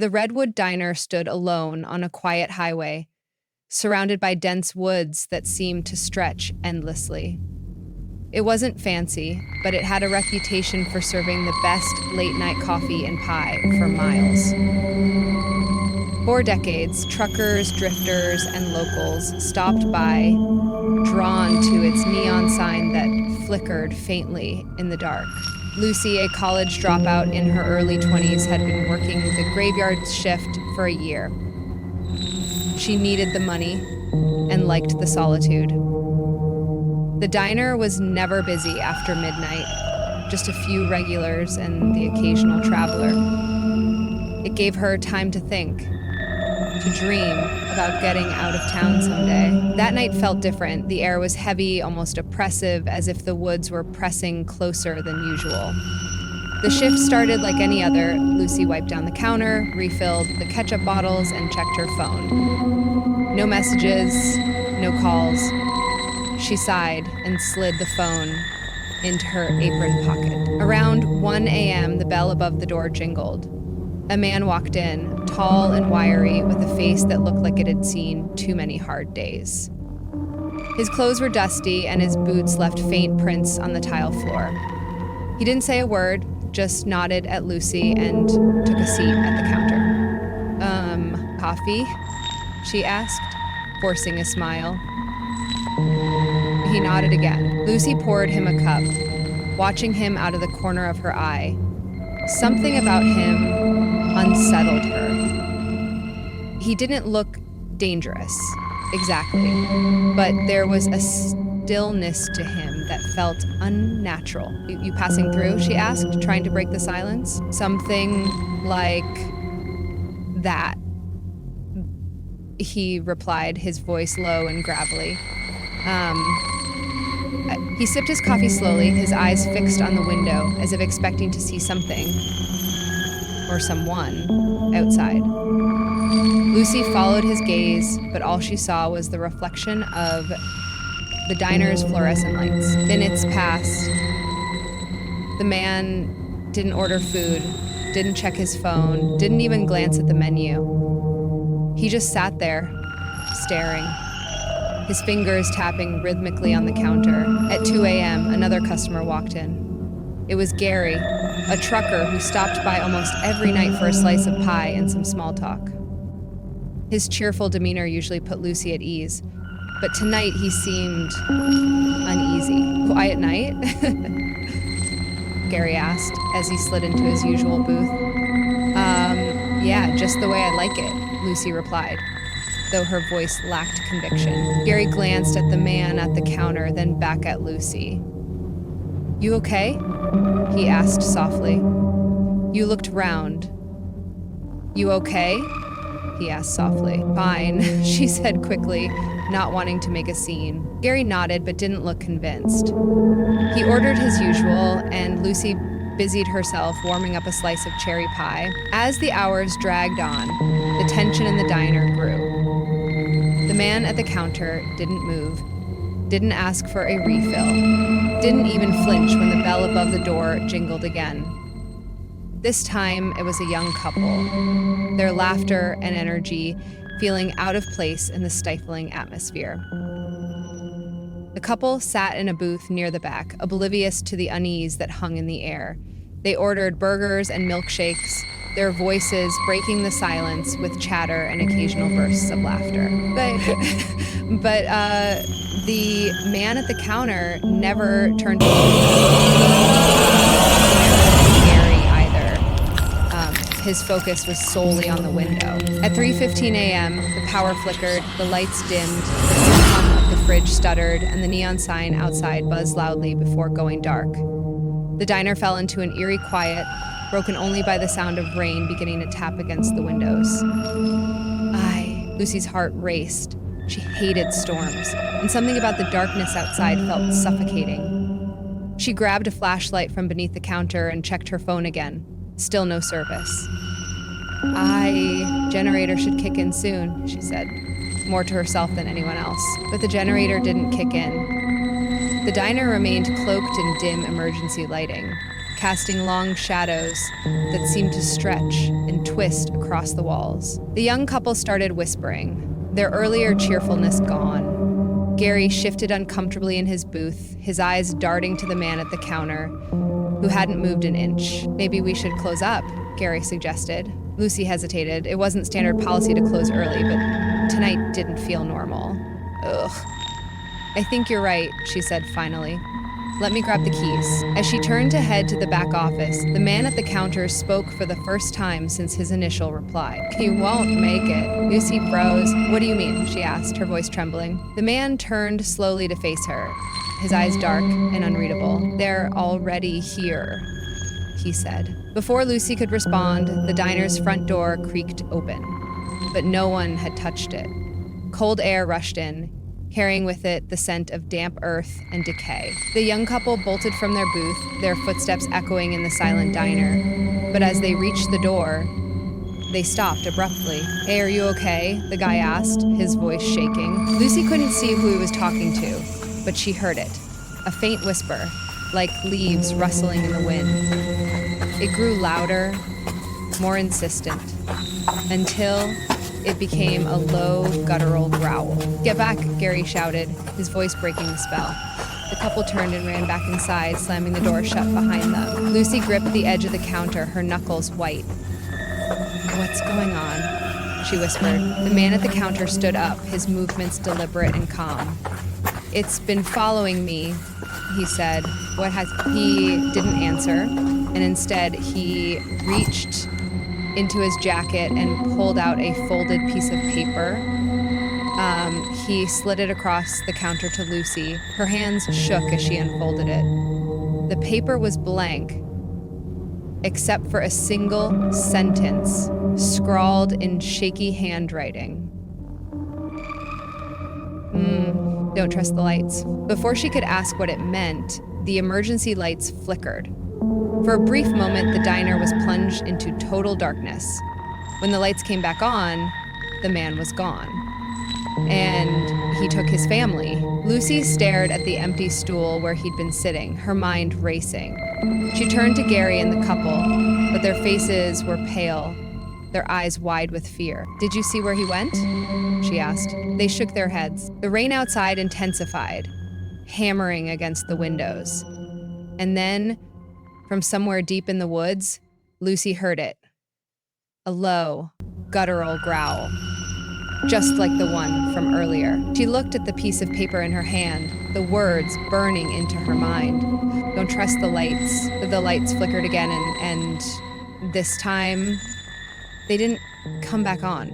The Redwood Diner stood alone on a quiet highway, surrounded by dense woods that seemed to stretch endlessly. It wasn't fancy, but it had a reputation for serving the best late-night coffee and pie for miles. For decades, truckers, drifters, and locals stopped by, drawn to its neon sign that flickered faintly in the dark. Lucy, a college dropout in her early 20s, had been working the graveyard shift for a year. She needed the money and liked the solitude. The diner was never busy after midnight, just a few regulars and the occasional traveler. It gave her time to think, to dream about getting out of town someday. That night felt different. The air was heavy, almost oppressive, as if the woods were pressing closer than usual. The shift started like any other. Lucy wiped down the counter, refilled the ketchup bottles, and checked her phone. No messages, no calls. She sighed and slid the phone into her apron pocket. Around 1 a.m., the bell above the door jingled. A man walked in, tall and wiry, with a face that looked like it had seen too many hard days. His clothes were dusty, and his boots left faint prints on the tile floor. He didn't say a word, just nodded at Lucy and took a seat at the counter. Coffee? She asked, forcing a smile. He nodded again. Lucy poured him a cup, watching him out of the corner of her eye. Something about him unsettled her. He didn't look dangerous, exactly, but there was a stillness to him that felt unnatural. You passing through? She asked, trying to break the silence. Something like that, he replied, his voice low and gravelly. He sipped his coffee slowly, his eyes fixed on the window, as if expecting to see something, or someone, outside. Lucy followed his gaze, but all she saw was the reflection of the diner's fluorescent lights. Minutes passed. The man didn't order food, didn't check his phone, didn't even glance at the menu. He just sat there, staring, his fingers tapping rhythmically on the counter. At 2 a.m., another customer walked in. It was Gary, a trucker who stopped by almost every night for a slice of pie and some small talk. His cheerful demeanor usually put Lucy at ease, but tonight he seemed uneasy. Quiet night? Gary asked as he slid into his usual booth. Yeah, just the way I like it, Lucy replied, though her voice lacked conviction. Gary glanced at the man at the counter, then back at Lucy. You okay? He asked softly. You looked round. You okay? He asked softly. Fine, she said quickly, not wanting to make a scene. Gary nodded but didn't look convinced. He ordered his usual, and Lucy busied herself warming up a slice of cherry pie. As the hours dragged on, the tension in the diner grew. The man at the counter didn't move, didn't ask for a refill, didn't even flinch when the bell above the door jingled again. This time, it was a young couple, their laughter and energy feeling out of place in the stifling atmosphere. The couple sat in a booth near the back, oblivious to the unease that hung in the air. They ordered burgers and milkshakes, their voices breaking the silence with chatter and occasional bursts of laughter. But the man at the counter never turned to Gary either. His focus was solely on the window. At 3:15 a.m., the power flickered, the lights dimmed, the hum of the fridge stuttered, and the neon sign outside buzzed loudly before going dark. The diner fell into an eerie quiet, broken only by the sound of rain beginning to tap against the windows. Lucy's heart raced. She hated storms, and something about the darkness outside felt suffocating. She grabbed a flashlight from beneath the counter and checked her phone again. Still no service. Generator should kick in soon, she said, more to herself than anyone else. But the generator didn't kick in. The diner remained cloaked in dim emergency lighting. casting long shadows that seemed to stretch and twist across the walls. The young couple started whispering, their earlier cheerfulness gone. Gary shifted uncomfortably in his booth, his eyes darting to the man at the counter, who hadn't moved an inch. "Maybe we should close up," Gary suggested. Lucy hesitated. It wasn't standard policy to close early, but tonight didn't feel normal. Ugh. "I think you're right," she said finally. "Let me grab the keys." As she turned to head to the back office, the man at the counter spoke for the first time since his initial reply. "You won't make it." Lucy froze. "What do you mean?" she asked, her voice trembling. The man turned slowly to face her, his eyes dark and unreadable. "They're already here," he said. Before Lucy could respond, the diner's front door creaked open, but no one had touched it. Cold air rushed in, carrying with it the scent of damp earth and decay. The young couple bolted from their booth, their footsteps echoing in the silent diner. But as they reached the door, they stopped abruptly. "Hey, are you okay?" the guy asked, his voice shaking. Lucy couldn't see who he was talking to, but she heard it. A faint whisper, like leaves rustling in the wind. It grew louder, more insistent, until it became a low, guttural growl. "Get back," Gary shouted, his voice breaking the spell. The couple turned and ran back inside, slamming the door shut behind them. Lucy gripped the edge of the counter, her knuckles white. "What's going on?" she whispered. The man at the counter stood up, his movements deliberate and calm. "It's been following me," he said. He didn't answer, and instead he reached into his jacket and pulled out a folded piece of paper. He slid it across the counter to Lucy. Her hands shook as she unfolded it. The paper was blank, except for a single sentence scrawled in shaky handwriting. Don't trust the lights." Before she could ask what it meant, the emergency lights flickered. For a brief moment, the diner was plunged into total darkness. When the lights came back on, the man was gone. And he took his family. Lucy stared at the empty stool where he'd been sitting, her mind racing. She turned to Gary and the couple, but their faces were pale, their eyes wide with fear. "Did you see where he went?" she asked. They shook their heads. The rain outside intensified, hammering against the windows. And then, from somewhere deep in the woods, Lucy heard it. A low, guttural growl, just like the one from earlier. She looked at the piece of paper in her hand, the words burning into her mind. "Don't trust the lights." The lights flickered again, and this time, they didn't come back on.